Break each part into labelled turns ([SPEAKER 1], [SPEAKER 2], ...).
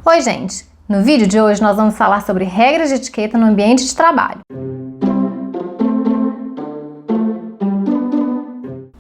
[SPEAKER 1] Oi, gente! No vídeo de hoje nós vamos falar sobre regras de etiqueta no ambiente de trabalho.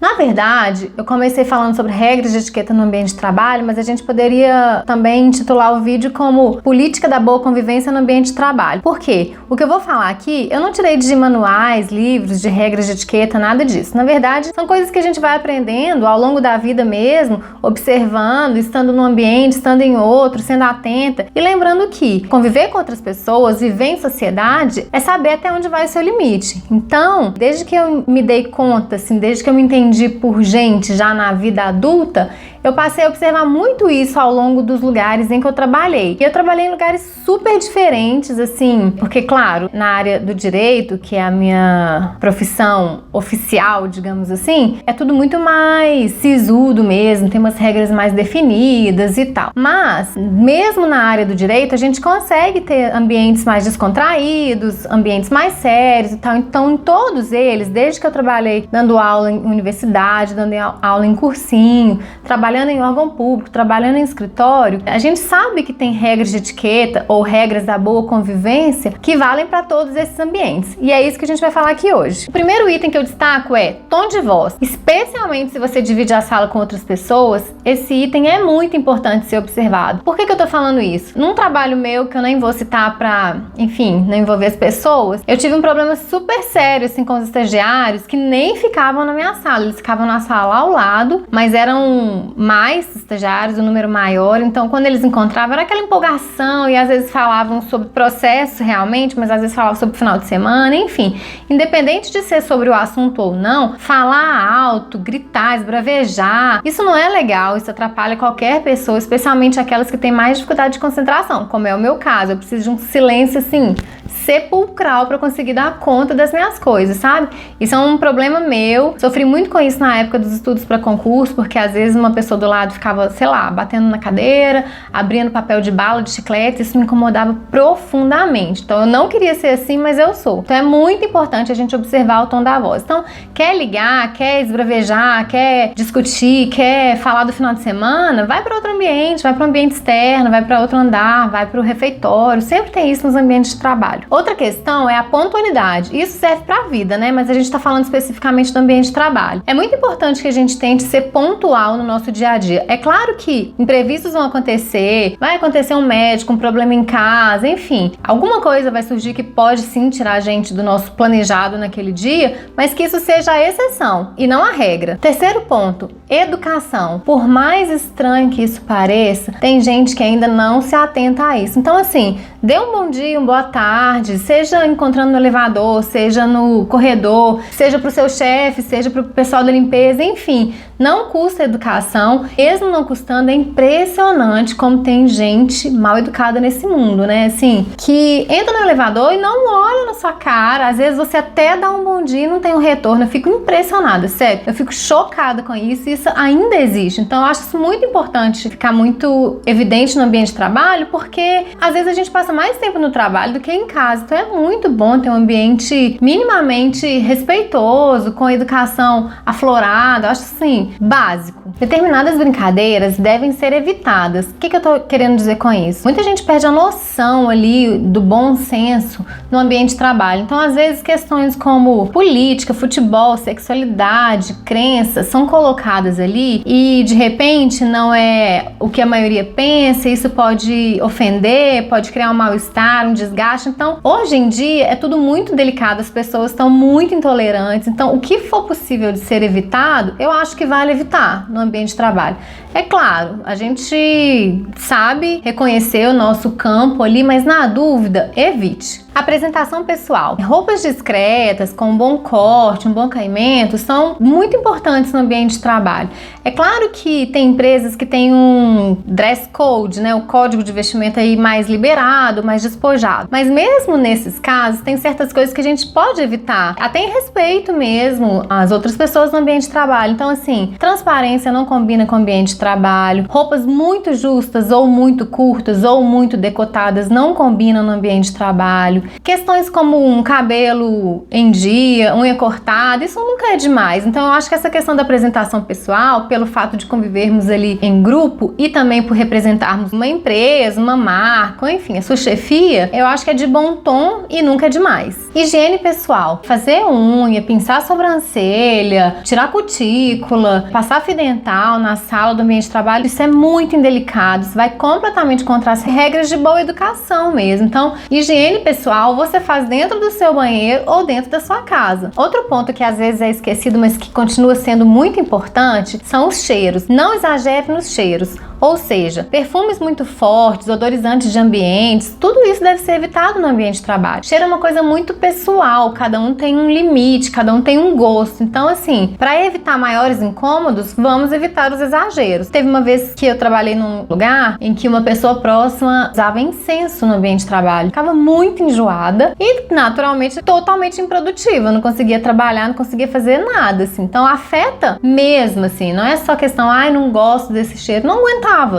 [SPEAKER 1] Na verdade, eu comecei falando sobre regras de etiqueta no ambiente de trabalho, mas a gente poderia também intitular o vídeo como Política da Boa Convivência no Ambiente de Trabalho. Por quê? O que eu vou falar aqui, eu não tirei de manuais, livros, de regras de etiqueta, nada disso. Na verdade, são coisas que a gente vai aprendendo ao longo da vida mesmo, observando, estando num ambiente, estando em outro, sendo atenta e lembrando que conviver com outras pessoas, viver em sociedade, é saber até onde vai o seu limite. Então, desde que eu me dei conta, assim, desde que eu me entendi por gente já na vida adulta, eu passei a observar muito isso ao longo dos lugares em que eu trabalhei. E eu trabalhei em lugares super diferentes, assim, porque, claro, na área do direito, que é a minha profissão oficial, digamos assim, é tudo muito mais sisudo mesmo, tem umas regras mais definidas e tal. Mas, mesmo na área do direito, a gente consegue ter ambientes mais descontraídos, ambientes mais sérios e tal. Então, em todos eles, desde que eu trabalhei dando aula em universidade, dando aula em cursinho, trabalhando em órgão público, trabalhando em escritório, a gente sabe que tem regras de etiqueta ou regras da boa convivência que valem para todos esses ambientes. E é isso que a gente vai falar aqui hoje. O primeiro item que eu destaco é tom de voz. Especialmente se você divide a sala com outras pessoas, esse item é muito importante ser observado. Por que eu tô falando isso? Num trabalho meu, que eu nem vou citar pra, enfim, não envolver as pessoas, eu tive um problema super sério, assim, com os estagiários que nem ficavam na minha sala. Eles ficavam na sala ao lado, mas eram mais estagiários, um número maior, então quando eles encontravam era aquela empolgação e às vezes falavam sobre processo realmente, mas às vezes falavam sobre o final de semana, enfim, independente de ser sobre o assunto ou não, falar alto, gritar, esbravejar, isso não é legal, isso atrapalha qualquer pessoa, especialmente aquelas que têm mais dificuldade de concentração, como é o meu caso. Eu preciso de um silêncio assim sepulcral para conseguir dar conta das minhas coisas, sabe? Isso é um problema meu. Sofri muito com isso na época dos estudos para concurso, porque às vezes uma pessoa do lado ficava, sei lá, batendo na cadeira, abrindo papel de bala, de chiclete, isso me incomodava profundamente. Então eu não queria ser assim, mas eu sou. Então é muito importante a gente observar o tom da voz. Então, quer ligar, quer esbravejar, quer discutir, quer falar do final de semana, vai para outro ambiente, vai para um ambiente externo, vai para outro andar, vai para o refeitório. Sempre tem isso nos ambientes de trabalho. Outra questão é a pontualidade. Isso serve para a vida, né? Mas a gente está falando especificamente do ambiente de trabalho. É muito importante que a gente tente ser pontual no nosso dia a dia. É claro que imprevistos vão acontecer, vai acontecer um médico, um problema em casa, enfim, alguma coisa vai surgir que pode sim tirar a gente do nosso planejado naquele dia, mas que isso seja a exceção e não a regra. Terceiro ponto, educação. Por mais estranho que isso pareça, tem gente que ainda não se atenta a isso. Então, assim, dê um bom dia, uma boa tarde, seja encontrando no elevador, seja no corredor, seja para o seu chefe, seja para o pessoal da limpeza, enfim, não custa educação. Mesmo não custando, é impressionante como tem gente mal educada nesse mundo, né? Assim, que entra no elevador e não olha na sua cara, às vezes você até dá um bom dia e não tem um retorno. Eu fico impressionada, sério, eu fico chocada com isso, e isso ainda existe. Então eu acho isso muito importante ficar muito evidente no ambiente de trabalho, porque às vezes a gente passa mais tempo no trabalho do que em casa. Então é muito bom ter um ambiente minimamente respeitoso, com educação aflorada. Eu acho assim, básico. Determinadas brincadeiras devem ser evitadas. O que eu tô querendo dizer com isso? Muita gente perde a noção ali do bom senso no ambiente de trabalho. Então, às vezes, questões como política, futebol, sexualidade, crenças são colocadas ali e, de repente, não é o que a maioria pensa. Isso pode ofender, pode criar um mal-estar, um desgaste. Então, hoje em dia, é tudo muito delicado. As pessoas estão muito intolerantes. Então, o que for possível de ser evitado, eu acho que vale evitar no ambiente de trabalho. É claro, a gente sabe reconhecer o nosso campo ali, mas na dúvida, evite. Apresentação pessoal. Roupas discretas, com um bom corte, um bom caimento, são muito importantes no ambiente de trabalho. É claro que tem empresas que têm um dress code, né, o código de vestimenta aí mais liberado, mais despojado. Mas mesmo nesses casos, tem certas coisas que a gente pode evitar, até em respeito mesmo às outras pessoas no ambiente de trabalho. Então, assim, transparência não combina com o ambiente de trabalho. Roupas muito justas ou muito curtas ou muito decotadas não combinam no ambiente de trabalho. Questões como um cabelo em dia, unha cortada, isso nunca é demais. Então eu acho que essa questão da apresentação pessoal, pelo fato de convivermos ali em grupo e também por representarmos uma empresa, uma marca, ou enfim, a sua chefia, eu acho que é de bom tom e nunca é demais. Higiene pessoal, fazer unha, pinçar a sobrancelha, tirar cutícula, passar fio dental na sala do ambiente de trabalho, isso é muito indelicado, isso vai completamente contra as regras de boa educação mesmo. Então, higiene pessoal você faz dentro do seu banheiro ou dentro da sua casa. Outro ponto que às vezes é esquecido, mas que continua sendo muito importante, são os cheiros. Não exagere nos cheiros. Ou seja, perfumes muito fortes, odorizantes de ambientes, tudo isso deve ser evitado no ambiente de trabalho. Cheiro é uma coisa muito pessoal, cada um tem um limite, cada um tem um gosto. Então, assim, para evitar maiores incômodos, vamos evitar os exageros. Teve uma vez que eu trabalhei num lugar em que uma pessoa próxima usava incenso no ambiente de trabalho. Ficava muito enjoada e, naturalmente, totalmente improdutiva. Não conseguia trabalhar, não conseguia fazer nada, assim. Então, afeta mesmo, assim. Não é só questão, ai, não gosto desse cheiro. Não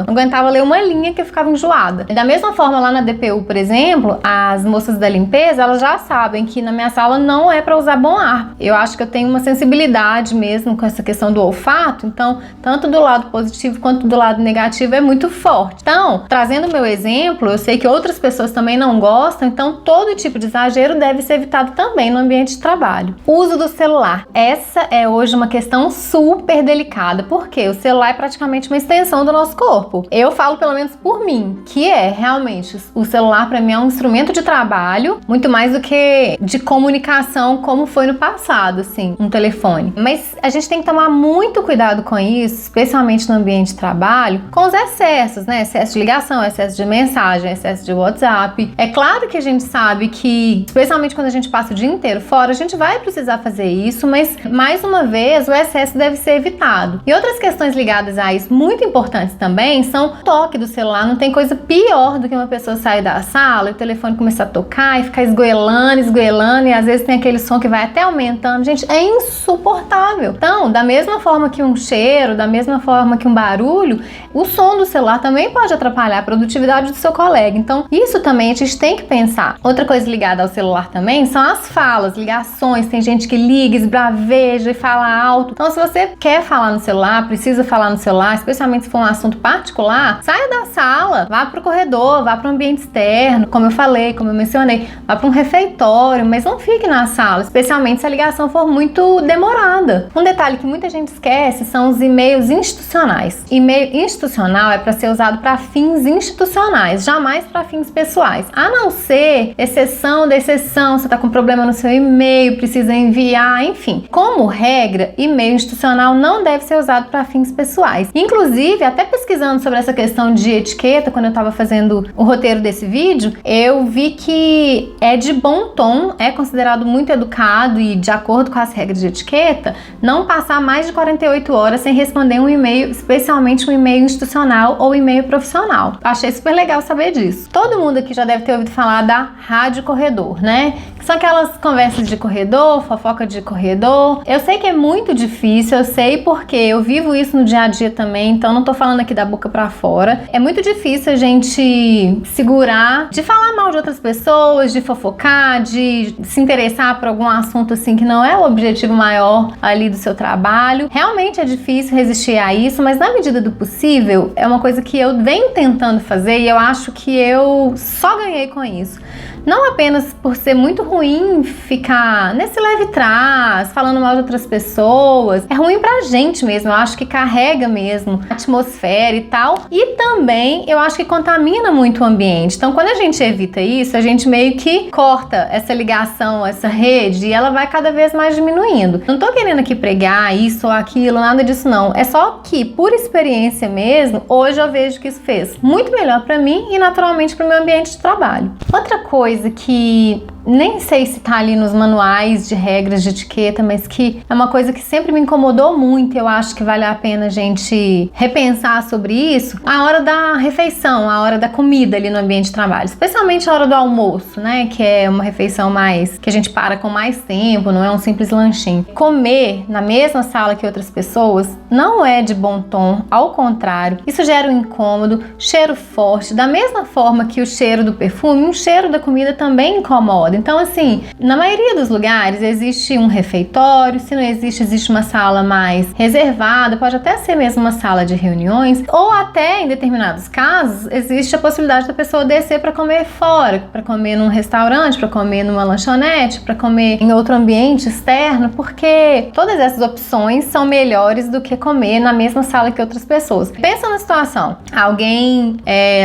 [SPEAKER 1] aguentava ler uma linha que eu ficava enjoada. E da mesma forma, lá na DPU, por exemplo, as moças da limpeza, elas já sabem que na minha sala não é para usar bom ar. Eu acho que eu tenho uma sensibilidade mesmo com essa questão do olfato, então, tanto do lado positivo quanto do lado negativo é muito forte. Então, trazendo o meu exemplo, eu sei que outras pessoas também não gostam, então todo tipo de exagero deve ser evitado também no ambiente de trabalho. O uso do celular. Essa é hoje uma questão super delicada, porque o celular é praticamente uma extensão do nosso corpo. Eu falo pelo menos por mim, que é realmente o celular para mim é um instrumento de trabalho, muito mais do que de comunicação como foi no passado, assim, um telefone. Mas a gente tem que tomar muito cuidado com isso, especialmente no ambiente de trabalho, com os excessos, né? Excesso de ligação, excesso de mensagem, excesso de WhatsApp. É claro que a gente sabe que, especialmente quando a gente passa o dia inteiro fora, a gente vai precisar fazer isso, mas mais uma vez o excesso deve ser evitado. E outras questões ligadas a isso, muito importantes também, são o toque do celular. Não tem coisa pior do que uma pessoa sair da sala e o telefone começar a tocar e ficar esgoelando, e às vezes tem aquele som que vai até aumentando. Gente, é insuportável. Então, da mesma forma que um cheiro, da mesma forma que um barulho, o som do celular também pode atrapalhar a produtividade do seu colega. Então, isso também a gente tem que pensar. Outra coisa ligada ao celular também são as falas, ligações. Tem gente que liga, esbraveja e fala alto. Então, se você quer falar no celular, precisa falar no celular, especialmente se for um assunto particular, saia da sala, vá para o corredor, vá para o ambiente externo, como eu falei, como eu mencionei, vá para um refeitório, mas não fique na sala, especialmente se a ligação for muito demorada. Um detalhe que muita gente esquece são os e-mails institucionais. E-mail institucional é para ser usado para fins institucionais, jamais para fins pessoais, a não ser exceção da exceção, você está com problema no seu e-mail, precisa enviar, enfim. Como regra, e-mail institucional não deve ser usado para fins pessoais. Inclusive, até pesquisando sobre essa questão de etiqueta, quando eu estava fazendo o roteiro desse vídeo, eu vi que é de bom tom, é considerado muito educado e de acordo com as regras de etiqueta, não passar mais de 48 horas sem responder um e-mail, especialmente um e-mail institucional ou e-mail profissional. Achei super legal saber disso. Todo mundo aqui já deve ter ouvido falar da rádio corredor, né? Que são aquelas conversas de corredor, fofoca de corredor. Eu sei que é muito difícil, eu sei porque eu vivo isso no dia a dia também, então não tô falando aqui da boca pra fora. É muito difícil a gente segurar de falar mal de outras pessoas, de fofocar, de se interessar por algum assunto assim que não é o objetivo maior ali do seu trabalho. Realmente é difícil resistir a isso, mas na medida do possível é uma coisa que eu venho tentando fazer e eu acho que eu só ganhei com isso. Não apenas por ser muito ruim ficar nesse leve trás, falando mal de outras pessoas. É ruim pra gente mesmo, eu acho que carrega mesmo a atmosfera e tal. E também eu acho que contamina muito o ambiente. Então quando a gente evita isso, a gente meio que corta essa ligação, essa rede, e ela vai cada vez mais diminuindo. Não tô querendo aqui pregar isso ou aquilo, nada disso não. É só que, por experiência mesmo, hoje eu vejo que isso fez muito melhor pra mim e naturalmente pro meu ambiente de trabalho. Outra coisa que nem sei se tá ali nos manuais de regras de etiqueta, mas que é uma coisa que sempre me incomodou muito. Eu acho que vale a pena a gente repensar sobre isso. A hora da refeição, a hora da comida ali no ambiente de trabalho, especialmente a hora do almoço, né? Que é uma refeição mais que a gente para com mais tempo, não é um simples lanchinho. Comer na mesma sala que outras pessoas não é de bom tom, ao contrário, isso gera um incômodo, cheiro forte, da mesma forma que o cheiro do perfume, o cheiro da comida também incomoda. Então, assim, na maioria dos lugares existe um refeitório, se não existe, existe uma sala mais reservada, pode até ser mesmo uma sala de reuniões, ou até, em determinados casos, existe a possibilidade da pessoa descer para comer fora, para comer num restaurante, para comer numa lanchonete, para comer em outro ambiente externo, porque todas essas opções são melhores do que comer na mesma sala que outras pessoas. Pensa na situação, alguém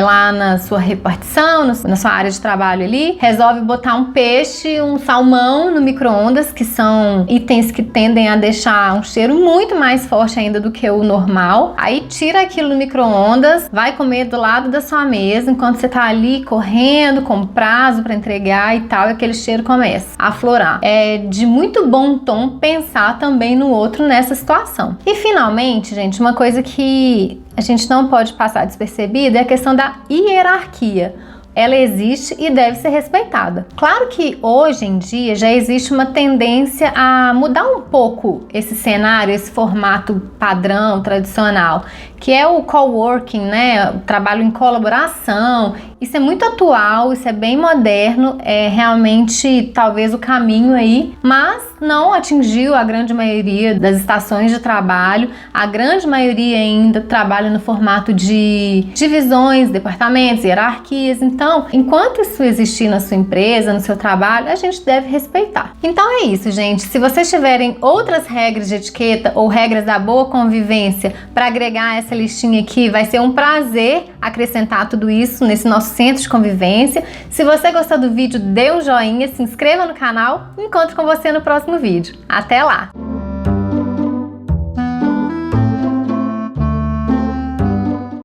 [SPEAKER 1] lá na sua repartição, na sua área de trabalho ali, resolve botar um peixe, um salmão no micro-ondas, que são itens que tendem a deixar um cheiro muito mais forte ainda do que o normal. Aí tira aquilo do micro-ondas, vai comer do lado da sua mesa, enquanto você tá ali correndo, com prazo para entregar e tal, e aquele cheiro começa a aflorar. É de muito bom tom pensar também no outro nessa situação. E finalmente, gente, uma coisa que a gente não pode passar despercebida é a questão da hierarquia. Ela existe e deve ser respeitada. Claro que hoje em dia já existe uma tendência a mudar um pouco esse cenário, esse formato padrão, tradicional, que é o coworking, né? O trabalho em colaboração. Isso é muito atual, isso é bem moderno, é realmente talvez o caminho aí, mas não atingiu a grande maioria das estações de trabalho. A grande maioria ainda trabalha no formato de divisões, departamentos, hierarquias. Então, enquanto isso existir na sua empresa, no seu trabalho, a gente deve respeitar. Então é isso, gente. Se vocês tiverem outras regras de etiqueta ou regras da boa convivência para agregar essa listinha aqui, vai ser um prazer acrescentar tudo isso nesse nosso centro de convivência. Se você gostou do vídeo, dê um joinha, se inscreva no canal e encontro com você no próximo vídeo. Até lá!